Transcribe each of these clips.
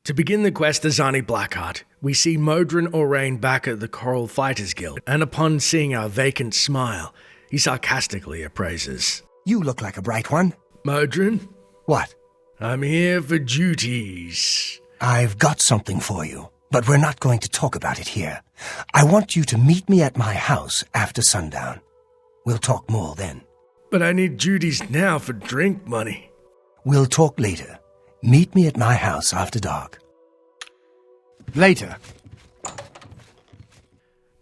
To begin the quest Azani Blackheart, we see Modryn Oreyn back at the Coral Fighters Guild, and upon seeing our vacant smile, he sarcastically appraises. You look like a bright one. Modryn? What? I'm here for duties. I've got something for you, but we're not going to talk about it here. I want you to meet me at my house after sundown. We'll talk more then. But I need duties now for drink money. We'll talk later. Meet me at my house after dark. Later.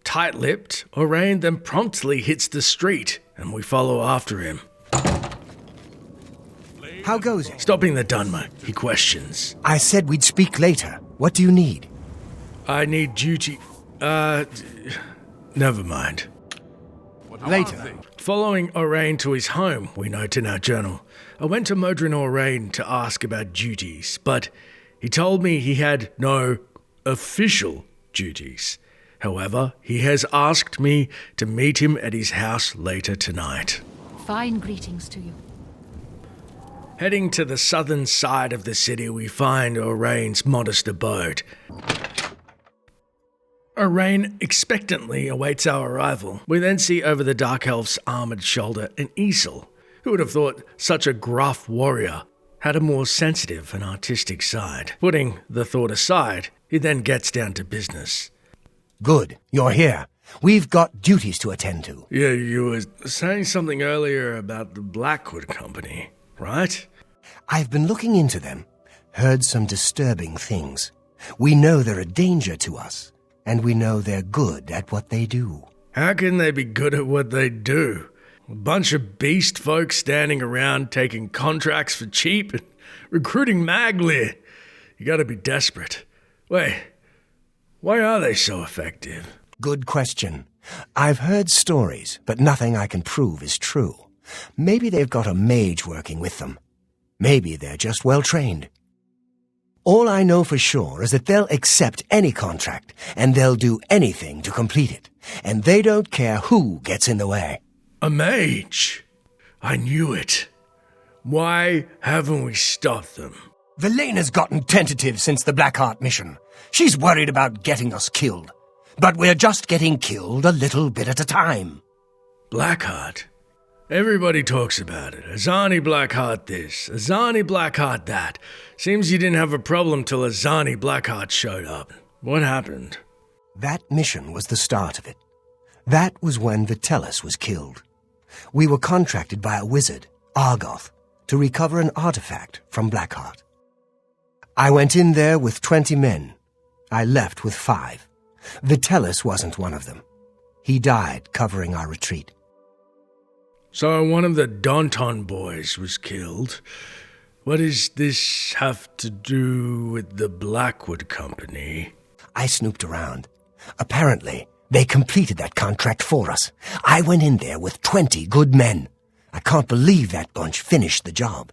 Tight-lipped, Oreyn then promptly hits the street, and we follow after him. How goes it? Stopping the Dunmer, he questions. I said we'd speak later. What do you need? I need duty... never mind. Later. Following Oreyn to his home, we note in our journal, I went to Modryn Oreyn to ask about duties, but he told me he had no official duties. However, he has asked me to meet him at his house later tonight. Fine greetings to you. Heading to the southern side of the city, we find Oreyn's modest abode. Oreyn expectantly awaits our arrival. We then see over the Dark Elf's armoured shoulder an easel. Who would have thought such a gruff warrior had a more sensitive and artistic side? Putting the thought aside, he then gets down to business. Good, you're here. We've got duties to attend to. Yeah, you were saying something earlier about the Blackwood Company, right? I've been looking into them, heard some disturbing things. We know they're a danger to us, and we know they're good at what they do. How can they be good at what they do? A bunch of beast folk standing around taking contracts for cheap and recruiting Maglir. You gotta be desperate. Wait, why are they so effective? Good question. I've heard stories, but nothing I can prove is true. Maybe they've got a mage working with them. Maybe they're just well trained. All I know for sure is that they'll accept any contract, and they'll do anything to complete it. And they don't care who gets in the way. A mage? I knew it. Why haven't we stopped them? Velena's gotten tentative since the Blackheart mission. She's worried about getting us killed. But we're just getting killed a little bit at a time. Blackheart? Everybody talks about it. Azani Blackheart this, Azani Blackheart that. Seems you didn't have a problem till Azani Blackheart showed up. What happened? That mission was the start of it. That was when Vitellis was killed. We were contracted by a wizard, Argoth, to recover an artifact from Blackheart. I went in there with 20 men. I left with 5. Vitellis wasn't one of them. He died covering our retreat. So one of the Danton boys was killed. What does this have to do with the Blackwood Company? I snooped around. Apparently, they completed that contract for us. I went in there with 20 good men. I can't believe that bunch finished the job.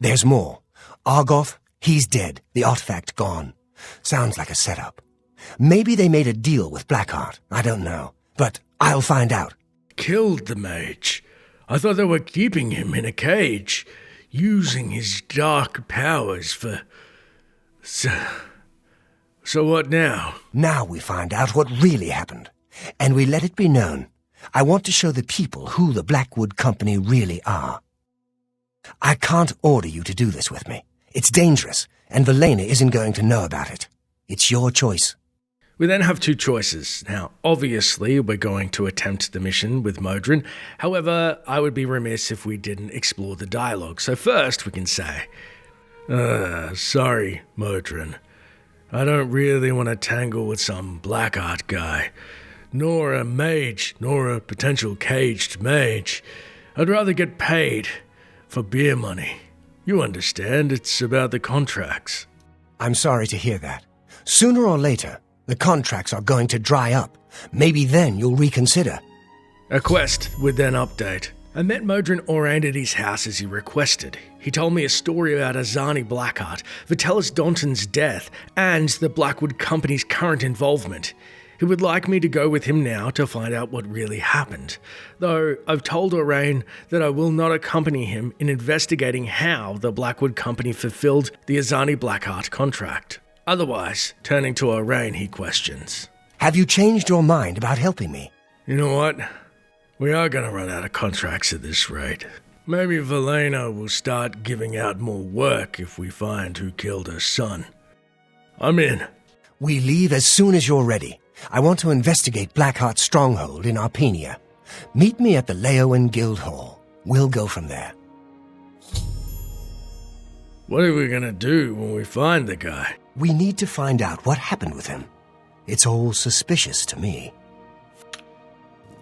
There's more. Argoth, he's dead. The artifact gone. Sounds like a setup. Maybe they made a deal with Blackheart. I don't know. But I'll find out. Killed the mage. I thought they were keeping him in a cage, using his dark powers for... So what now? Now we find out what really happened, and we let it be known. I want to show the people who the Blackwood Company really are. I can't order you to do this with me. It's dangerous, and Velena isn't going to know about it. It's your choice. We then have 2 choices. Now, obviously, we're going to attempt the mission with Modryn. However, I would be remiss if we didn't explore the dialogue. So first, we can say, sorry, Modryn. I don't really want to tangle with some Blackheart guy. Nor a mage, nor a potential caged mage. I'd rather get paid for beer money. You understand, it's about the contracts. I'm sorry to hear that. Sooner or later, the contracts are going to dry up. Maybe then you'll reconsider. A quest would then update. I met Modryn Oreyn at his house as he requested. He told me a story about Azani Blackheart, Vitellis Daunton's death, and the Blackwood Company's current involvement. He would like me to go with him now to find out what really happened, though I've told Oreyn that I will not accompany him in investigating how the Blackwood Company fulfilled the Azani Blackheart contract. Otherwise, turning to Oreyn, he questions, Have you changed your mind about helping me? You know what? We are going to run out of contracts at this rate. Maybe Valena will start giving out more work if we find who killed her son. I'm in. We leave as soon as you're ready. I want to investigate Blackheart's stronghold in Arpenia. Meet me at the Leowen Guild Hall. We'll go from there. What are we going to do when we find the guy? We need to find out what happened with him. It's all suspicious to me.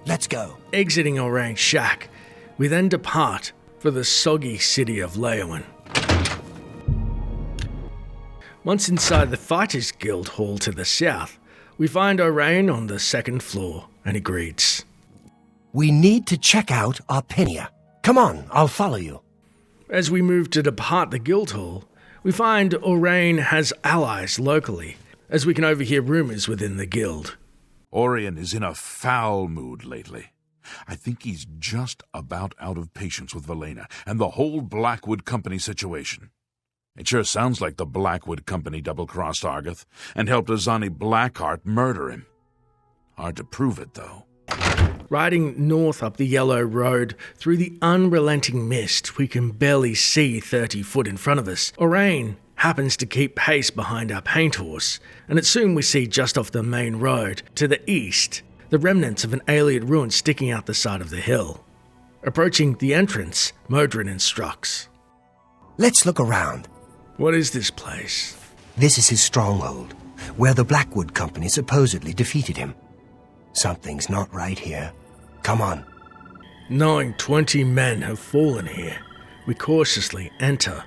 Let's go. Exiting Oreyn's shack, we then depart for the soggy city of Leowen. Once inside the Fighters Guild Hall to the south, we find Oreyn on the second floor, and he greets. We need to check out Arpenia. Come on, I'll follow you. As we move to depart the guild hall, we find Oreyn has allies locally, as we can overhear rumors within the guild. Oreyn is in a foul mood lately. I think he's just about out of patience with Valena and the whole Blackwood Company situation. It sure sounds like the Blackwood Company double-crossed Argoth and helped Azani Blackheart murder him. Hard to prove it, though. Riding north up the yellow road through the unrelenting mist, we can barely see 30 foot in front of us. Oreyn happens to keep pace behind our paint horse, and soon we see just off the main road, to the east, the remnants of an Ayleid ruin sticking out the side of the hill. Approaching the entrance, Modryn instructs. Let's look around. What is this place? This is his stronghold, where the Blackwood Company supposedly defeated him. Something's not right here. Come on. Knowing 20 men have fallen here, we cautiously enter.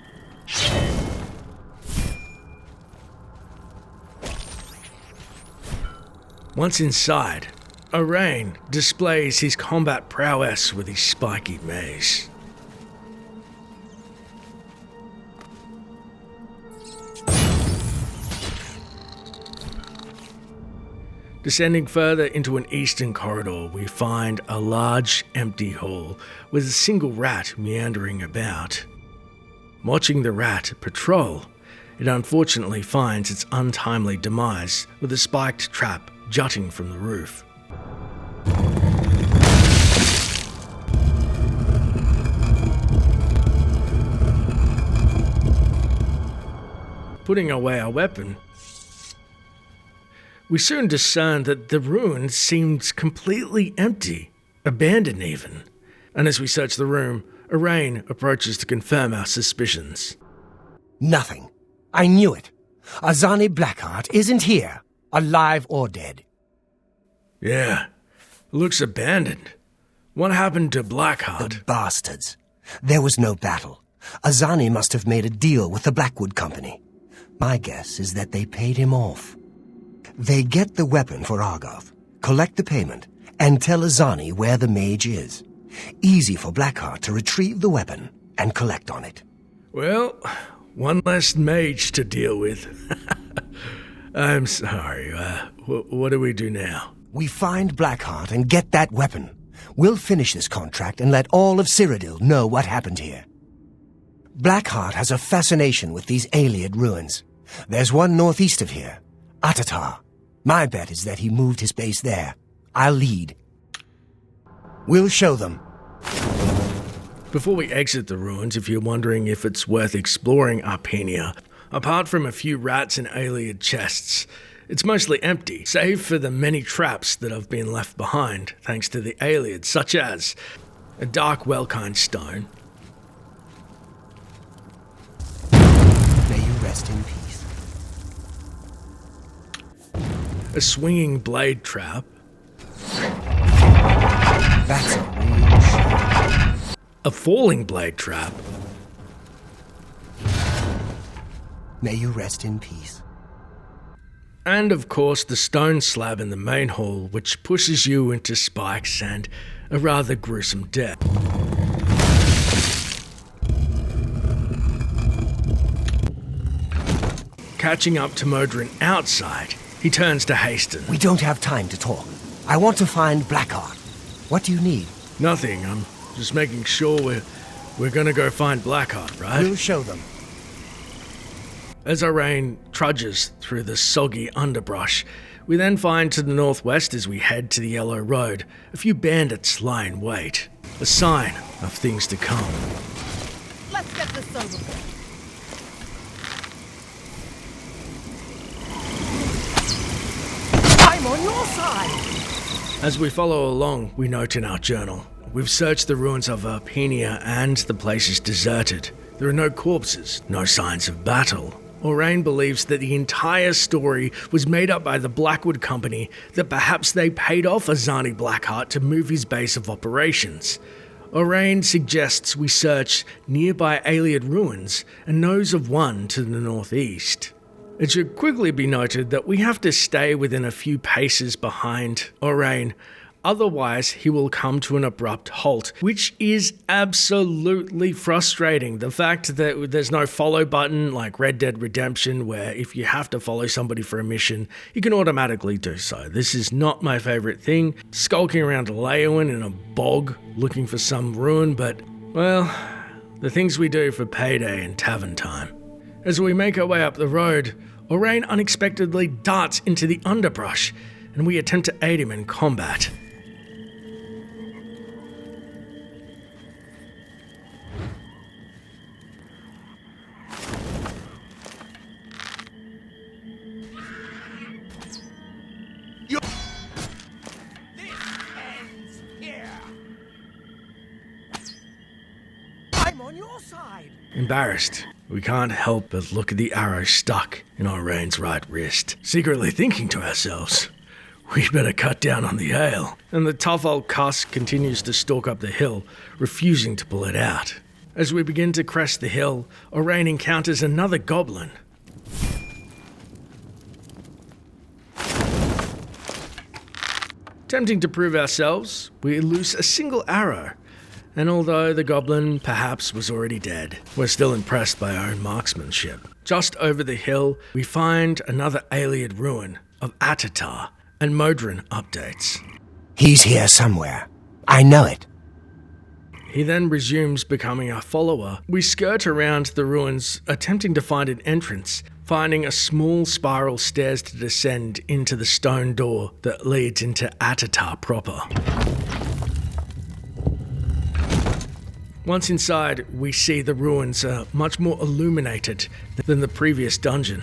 Once inside, Oreyn displays his combat prowess with his spiky mace. Descending further into an eastern corridor, we find a large, empty hall with a single rat meandering about. Watching the rat patrol, it unfortunately finds its untimely demise with a spiked trap jutting from the roof. Putting away our weapon, we soon discern that the ruin seems completely empty, abandoned even. And as we search the room, Oreyn approaches to confirm our suspicions. Nothing. I knew it. Azani Blackheart isn't here, alive or dead. Yeah, looks abandoned. What happened to Blackheart? The bastards. There was no battle. Azani must have made a deal with the Blackwood Company. My guess is that they paid him off. They get the weapon for Argoth, collect the payment, and tell Azani where the mage is. Easy for Blackheart to retrieve the weapon and collect on it. Well, one less mage to deal with. I'm sorry, what do we do now? We find Blackheart and get that weapon. We'll finish this contract and let all of Cyrodiil know what happened here. Blackheart has a fascination with these Ayleid ruins. There's one northeast of here, Atatar. My bet is that he moved his base there. I'll lead. We'll show them. Before we exit the ruins, if you're wondering if it's worth exploring Arpenia, apart from a few rats and Ayleid chests, it's mostly empty, save for the many traps that have been left behind, thanks to the Ayleid, such as a dark Welkind stone. May you rest in peace. A swinging blade trap. That's a real shame. A falling blade trap. May you rest in peace. And of course the stone slab in the main hall, which pushes you into spikes and a rather gruesome death. Catching up to Modryn outside, He turns to Hasten. We don't have time to talk. I want to find Blackheart. What do you need? Nothing. I'm just making sure we're gonna go find Blackheart, right? We'll show them. As Oreyn trudges through the soggy underbrush, we then find to the northwest as we head to the Yellow Road, a few bandits lie in wait. A sign of things to come. Let's get this over with. I'm on your side! As we follow along, we note in our journal, we've searched the ruins of Arpenia and the place is deserted. There are no corpses, no signs of battle. Oreyn believes that the entire story was made up by the Blackwood Company, that perhaps they paid off Azani Blackheart to move his base of operations. Oreyn suggests we search nearby Ayleid ruins and knows of one to the northeast. It should quickly be noted that we have to stay within a few paces behind Oreyn, otherwise he will come to an abrupt halt, which is absolutely frustrating. The fact that there's no follow button like Red Dead Redemption, where if you have to follow somebody for a mission, you can automatically do so. This is not my favorite thing. Skulking around Leyawen in a bog looking for some ruin, but, well, the things we do for payday and tavern time. As we make our way up the road, Oreyn unexpectedly darts into the underbrush, and we attempt to aid him in combat. I'm on your side! Embarrassed, we can't help but look at the arrow stuck in Oreyn's right wrist, secretly thinking to ourselves, we better cut down on the ale. And the tough old cuss continues to stalk up the hill, refusing to pull it out. As we begin to crest the hill, Oreyn encounters another goblin. Attempting to prove ourselves, we loose a single arrow, and although the goblin perhaps was already dead, we're still impressed by our own marksmanship. Just over the hill, we find another Ayleid ruin of Atatar, and Modryn updates. He's here somewhere. I know it. He then resumes becoming our follower. We skirt around the ruins, attempting to find an entrance, finding a small spiral stairs to descend into the stone door that leads into Atatar proper. Once inside, we see the ruins are much more illuminated than the previous dungeon.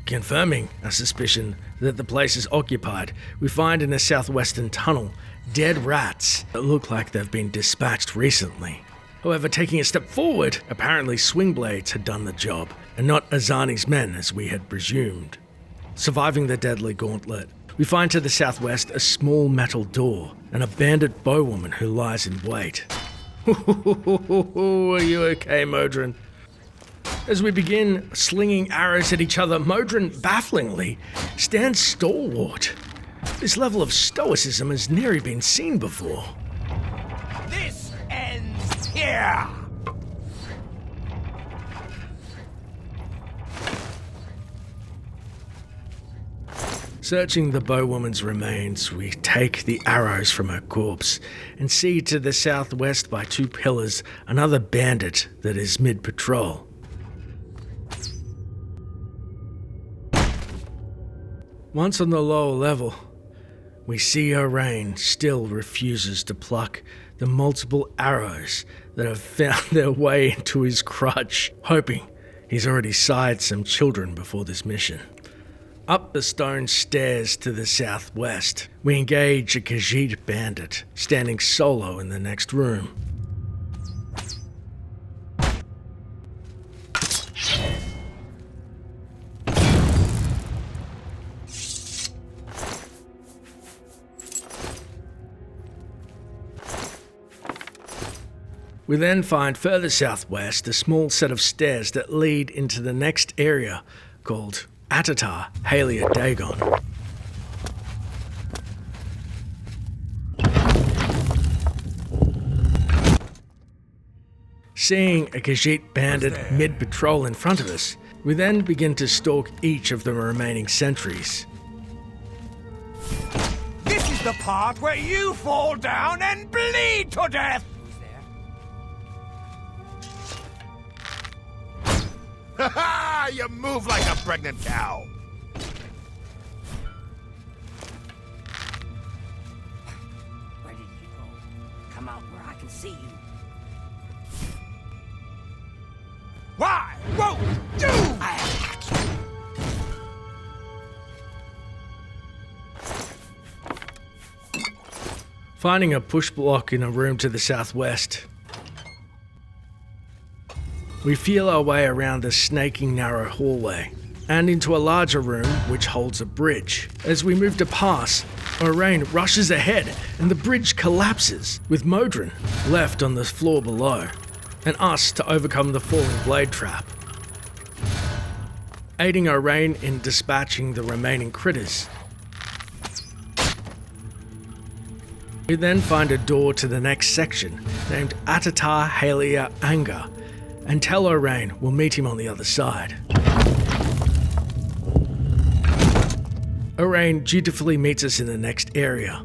Confirming our suspicion that the place is occupied, we find in a southwestern tunnel dead rats that look like they've been dispatched recently. However, taking a step forward, apparently Swingblades had done the job, and not Azani's men as we had presumed. Surviving the deadly gauntlet, we find to the southwest a small metal door and a bandit bowwoman who lies in wait. Are you okay, Modryn? As we begin slinging arrows at each other, Modryn, bafflingly, stands stalwart. This level of stoicism has never been seen before. This ends here! Searching the bowwoman's remains, we take the arrows from her corpse and see to the southwest by two pillars another bandit that is mid-patrol. Once on the lower level, we see Oreyn still refuses to pluck the multiple arrows that have found their way into his crutch, hoping he's already sired some children before this mission. Up the stone stairs to the southwest, we engage a Khajiit bandit standing solo in the next room. We then find further southwest a small set of stairs that lead into the next area called Atatar Halia Dagon. Seeing a Khajiit bandit mid-patrol in front of us, we then begin to stalk each of the remaining sentries. the part where you fall down and bleed to death! Ha ha! You move like a pregnant cow! Where did you go? Come out where I can see you. Why won't you? I attack you. Finding a push block in a room to the southwest, we feel our way around the snaking narrow hallway and into a larger room which holds a bridge. As we move to pass, Oreyn rushes ahead and the bridge collapses, with Modryn left on the floor below and us to overcome the falling blade trap. Aiding Oreyn in dispatching the remaining critters. We then find a door to the next section, named Atatar Halia Anga, and tell Oreyn we'll meet him on the other side. Oreyn dutifully meets us in the next area,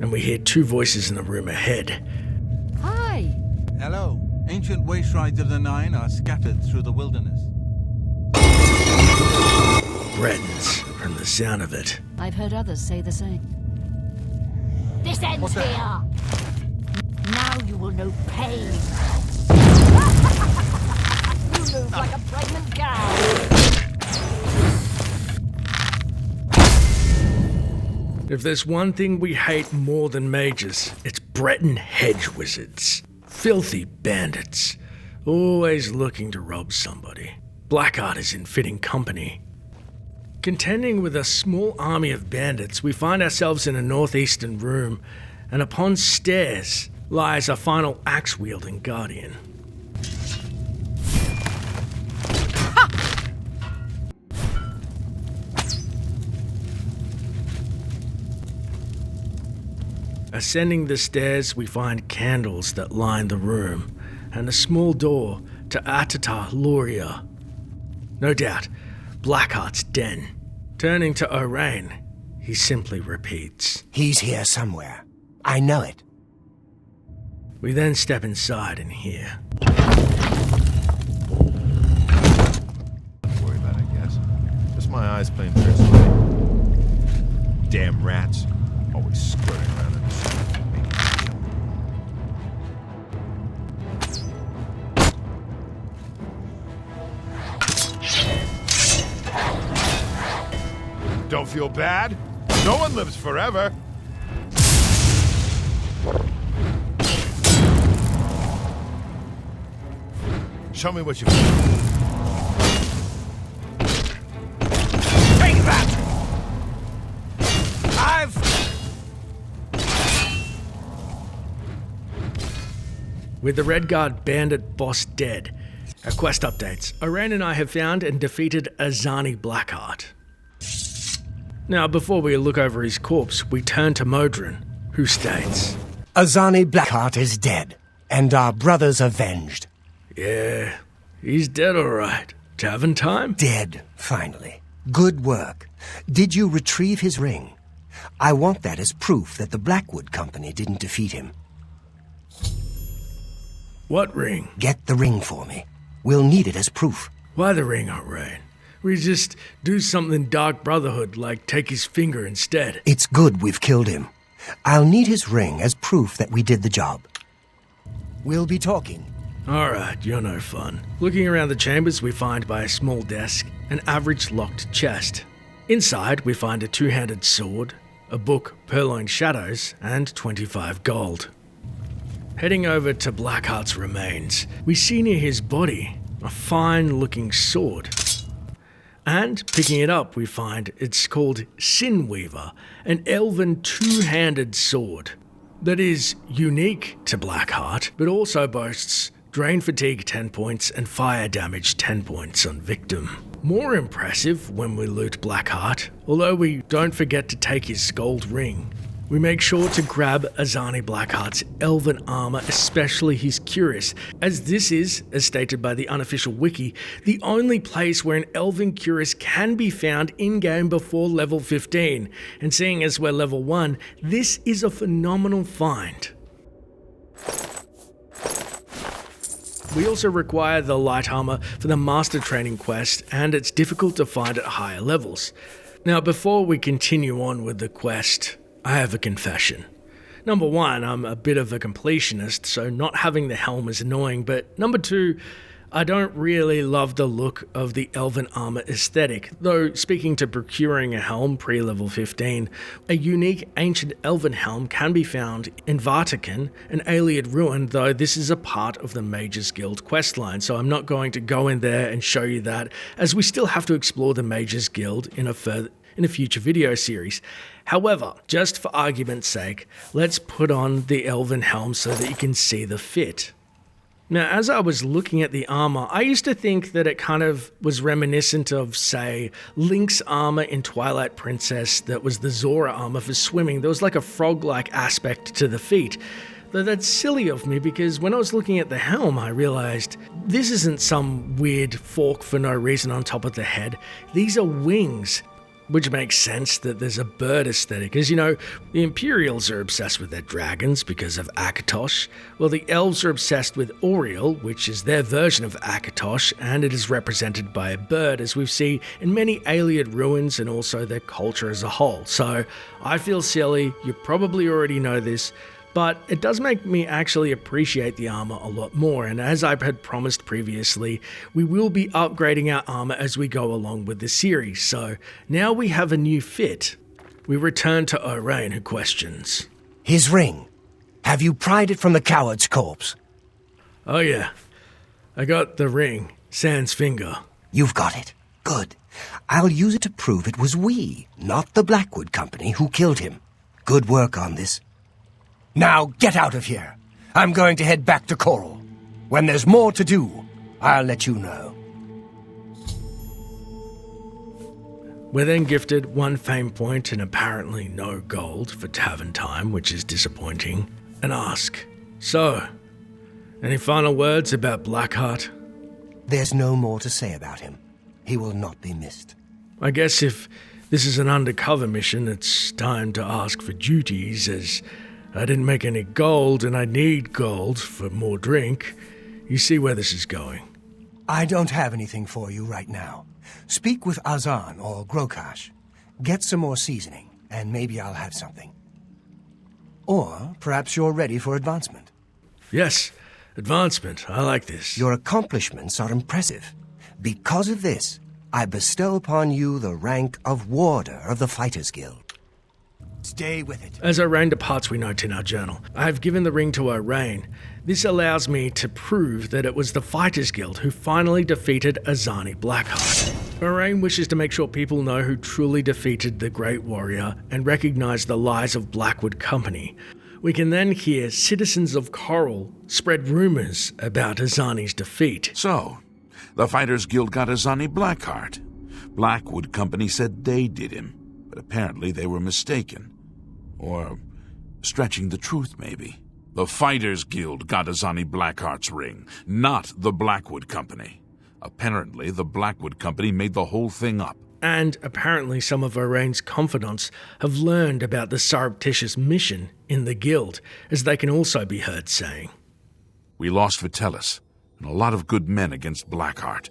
and we hear two voices in the room ahead. Hi! Hello. Ancient waste rides of the Nine are scattered through the wilderness. Bretons, from the sound of it. I've heard others say the same. This ends here. Now you will know pain. You move like a pregnant cow. If there's one thing we hate more than mages, it's Breton hedge wizards. Filthy bandits, always looking to rob somebody. Blackheart is in fitting company. Contending with a small army of bandits, we find ourselves in a northeastern room, and upon stairs lies a final axe-wielding guardian. Ascending the stairs, we find candles that line the room, and a small door to Atatar Luria. No doubt, Blackheart's den. Turning to Oreyn, he simply repeats. He's here somewhere. I know it. We then step inside and hear. Don't worry about it, I guess. Just my eyes playing tricks on me. Damn rats. Always skirting around in the sun. Making me jump. Don't feel bad. No one lives forever. Show me what you got. Take that! With the Red Guard bandit boss dead, our quest updates. Oreyn and I have found and defeated Azani Blackheart. Now, before we look over his corpse, we turn to Modryn, who states, Azani Blackheart is dead, and our brothers avenged. Yeah, he's dead all right. Tavern time? Dead, finally. Good work. Did you retrieve his ring? I want that as proof that the Blackwood Company didn't defeat him. What ring? Get the ring for me. We'll need it as proof. Why the ring, Oreyn? We just do something Dark Brotherhood, like take his finger instead. It's good we've killed him. I'll need his ring as proof that we did the job. We'll be talking. Alright, you're no fun. Looking around the chambers, we find by a small desk an average locked chest. Inside, we find a two-handed sword, a book, Purloined Shadows, and 25 gold. Heading over to Blackheart's remains, we see near his body a fine-looking sword. And, picking it up, we find it's called Sinweaver, an elven two-handed sword that is unique to Blackheart, but also boasts Drain Fatigue 10 points and Fire Damage 10 points on victim. More impressive when we loot Blackheart, although we don't forget to take his gold ring, We make sure to grab Azani Blackheart's Elven armor, especially his cuirass, as this is, as stated by the unofficial wiki, the only place where an Elven cuirass can be found in-game before level 15, and seeing as we're level 1, this is a phenomenal find. We also require the light armor for the master training quest, and it's difficult to find at higher levels. Now, before we continue on with the quest, I have a confession. Number 1, I'm a bit of a completionist, so not having the helm is annoying, but number 2, I don't really love the look of the Elven armor aesthetic, though speaking to procuring a helm pre-level 15, a unique ancient Elven helm can be found in Vatican, an Ayleid ruin, though this is a part of the Mages Guild questline, so I'm not going to go in there and show you that, as we still have to explore the Mages Guild in a future video series. However, just for argument's sake, let's put on the Elven helm so that you can see the fit. Now, as I was looking at the armor, I used to think that it kind of was reminiscent of, say, Link's armor in Twilight Princess that was the Zora armor for swimming. There was like a frog-like aspect to the feet. Though that's silly of me, because when I was looking at the helm, I realized this isn't some weird fork for no reason on top of the head. These are wings. Which makes sense that there's a bird aesthetic, as you know, the Imperials are obsessed with their dragons because of Akatosh, while the Elves are obsessed with Oriel, which is their version of Akatosh, and it is represented by a bird, as we've seen in many Ayleid ruins and also their culture as a whole. So, I feel silly, you probably already know this, but it does make me actually appreciate the armor a lot more, and as I had promised previously, we will be upgrading our armor as we go along with the series, so now we have a new fit. We return to Oreyn, who questions. His ring. Have you pried it from the coward's corpse? Oh yeah, I got the ring, sans finger. You've got it. Good. I'll use it to prove it was we, not the Blackwood Company, who killed him. Good work on this. Now get out of here. I'm going to head back to Coral. When there's more to do, I'll let you know. We're then gifted 1 fame point and apparently no gold for tavern time, which is disappointing, and ask, so, any final words about Blackheart? There's no more to say about him. He will not be missed. I guess if this is an undercover mission, it's time to ask for duties, as I didn't make any gold, and I need gold for more drink. You see where this is going. I don't have anything for you right now. Speak with Azan or Grokash. Get some more seasoning, and maybe I'll have something. Or perhaps you're ready for advancement. Yes, advancement. I like this. Your accomplishments are impressive. Because of this, I bestow upon you the rank of Warder of the Fighters Guild. Stay with it. As Oreyn departs, we note in our journal, I have given the ring to Oreyn. This allows me to prove that it was the Fighters Guild who finally defeated Azani Blackheart. Oreyn wishes to make sure people know who truly defeated the Great Warrior and recognize the lies of Blackwood Company. We can then hear citizens of Coral spread rumors about Azani's defeat. So, the Fighters Guild got Azani Blackheart. Blackwood Company said they did him, but apparently they were mistaken. Or stretching the truth, maybe. The Fighters Guild got Azani Blackheart's ring, not the Blackwood Company. Apparently, the Blackwood Company made the whole thing up. And apparently some of Oreyn's confidants have learned about the surreptitious mission in the guild, as they can also be heard saying. We lost Vitellis, and a lot of good men against Blackheart.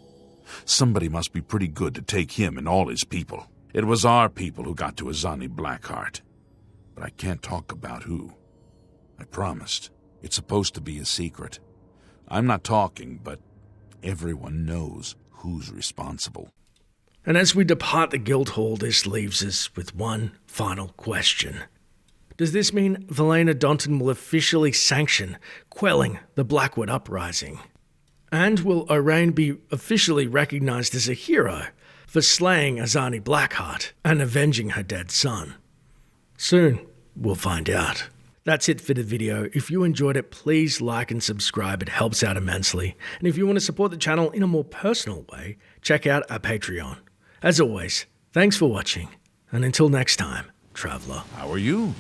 Somebody must be pretty good to take him and all his people. It was our people who got to Azani Blackheart. But I can't talk about who. I promised. It's supposed to be a secret. I'm not talking, but everyone knows who's responsible. And as we depart the guild hall, this leaves us with one final question. Does this mean Valena Donton will officially sanction quelling the Blackwood uprising? And will Oreyn be officially recognized as a hero for slaying Azani Blackheart and avenging her dead son? Soon, we'll find out. That's it for the video. If you enjoyed it, please like and subscribe. It helps out immensely. And if you want to support the channel in a more personal way, check out our Patreon. As always, thanks for watching. And until next time, Traveller. How are you?